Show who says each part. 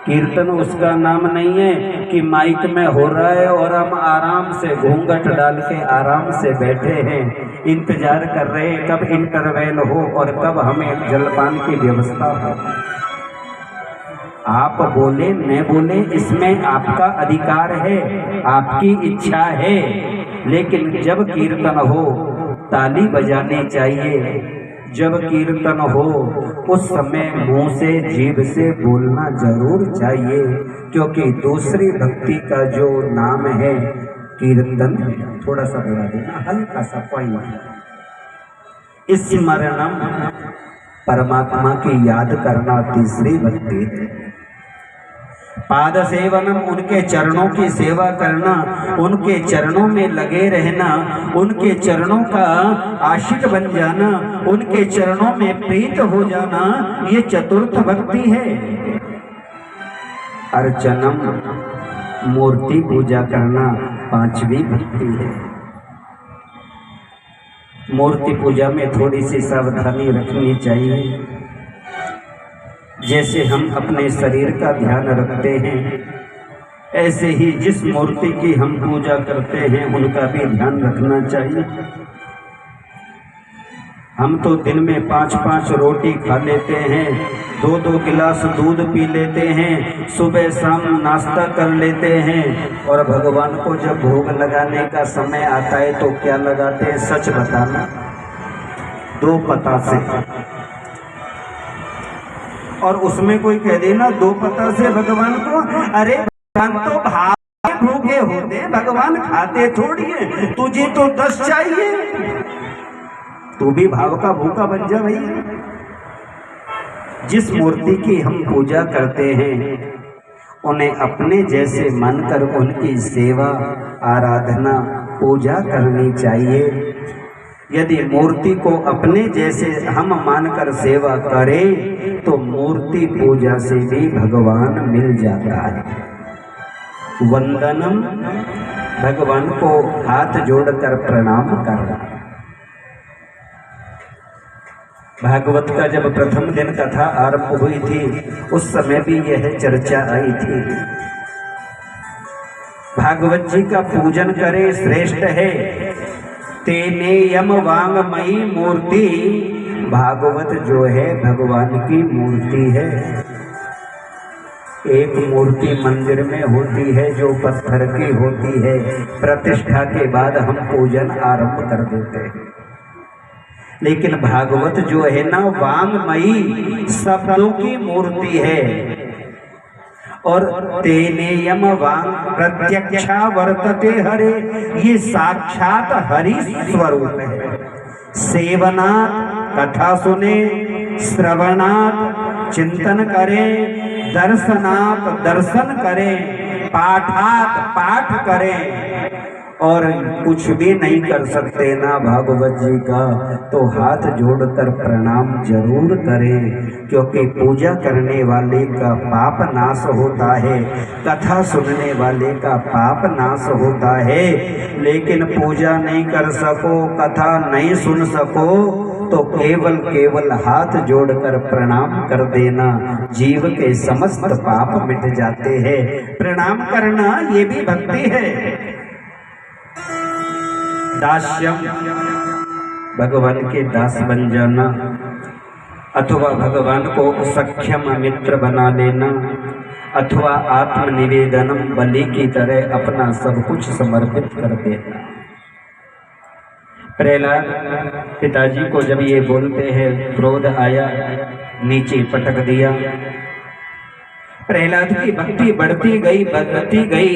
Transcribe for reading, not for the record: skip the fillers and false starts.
Speaker 1: कीर्तन उसका नाम नहीं है कि माइक में हो रहा है और हम आराम से घूंघट डाल के आराम से बैठे हैं, इंतजार कर रहे हैं कब इंटरवेल हो और कब हमें जलपान की व्यवस्था हो। आप बोले न बोले इसमें आपका अधिकार है, आपकी इच्छा है, लेकिन जब कीर्तन हो ताली बजानी चाहिए। जब कीर्तन हो उस समय मुंह से जीभ से बोलना जरूर चाहिए, क्योंकि दूसरी भक्ति का जो नाम है कीर्तन। थोड़ा सा बढ़ा देना, हल्का सा पॉइंट। स्मरणम परमात्मा की याद करना तीसरी भक्ति है। पाद सेवनम उनके चरणों की सेवा करना, उनके चरणों में लगे रहना, उनके चरणों का आशिक बन जाना, उनके चरणों में प्रीत हो जाना, ये चतुर्थ भक्ति है। अर्चनम मूर्ति पूजा करना पांचवी भक्ति है। मूर्ति पूजा में थोड़ी सी सावधानी रखनी चाहिए। जैसे हम अपने शरीर का ध्यान रखते हैं, ऐसे ही जिस मूर्ति की हम पूजा करते हैं उनका भी ध्यान रखना चाहिए। हम तो दिन में 5-5 रोटी खा लेते हैं, 2-2 गिलास दूध पी लेते हैं, सुबह शाम नाश्ता कर लेते हैं, और भगवान को जब भोग लगाने का समय आता है तो क्या लगाते हैं? सच बताना, 2 पता से। और उसमें कोई कह देना 2 पता से भगवान को, अरे भगवान तो भाव भूखे होते, भगवान खाते थोड़ी है, तुझे तो 10 चाहिए, तू भी भाव का भूखा बन जा भैया। जिस मूर्ति की हम पूजा करते हैं उन्हें अपने जैसे मानकर उनकी सेवा आराधना पूजा करनी चाहिए। यदि मूर्ति को अपने जैसे हम मानकर सेवा करें तो मूर्ति पूजा से भी भगवान मिल जाता है। वंदनम भगवान को हाथ जोड़कर प्रणाम करना। भागवत का जब प्रथम दिन कथा आरंभ हुई थी उस समय भी यह चर्चा आई थी। भागवत जी का पूजन करे श्रेष्ठ है। तेने यम वांगमयी मूर्ति, भागवत जो है भगवान की मूर्ति है। एक मूर्ति मंदिर में होती है जो पत्थर की होती है, प्रतिष्ठा के बाद हम पूजन आरंभ कर देते हैं। लेकिन भागवत जो है ना वांगमयी, शब्दों की मूर्ति है। और तेनेयम वांग प्रत्यक्षा वर्तते हरे, ये साक्षात हरि स्वरूप है। सेवनात् कथा सुने, श्रवणात् चिंतन करें, दर्शनात् दर्शन करें, पाठात् पाठ करें, और कुछ भी नहीं कर सकते ना भागवत जी का, तो हाथ जोड़कर प्रणाम जरूर करें, क्योंकि पूजा करने वाले का पाप नाश होता है, कथा सुनने वाले का पाप नाश होता है। लेकिन पूजा नहीं कर सको, कथा नहीं सुन सको, तो केवल हाथ जोड़कर प्रणाम कर देना, जीव के समस्त पाप मिट जाते हैं। प्रणाम करना ये भी भक्ति है। दास्यम भगवान के दास बन जाना, अथवा भगवान को सख्यम मित्र बना लेना, अथवा आत्मनिवेदनम बलि की तरह अपना सब कुछ समर्पित कर देना। प्रहलाद पिताजी को जब ये बोलते हैं क्रोध आया, नीचे पटक दिया। प्रहलाद की भक्ति बढ़ती गई, बढ़ती गई।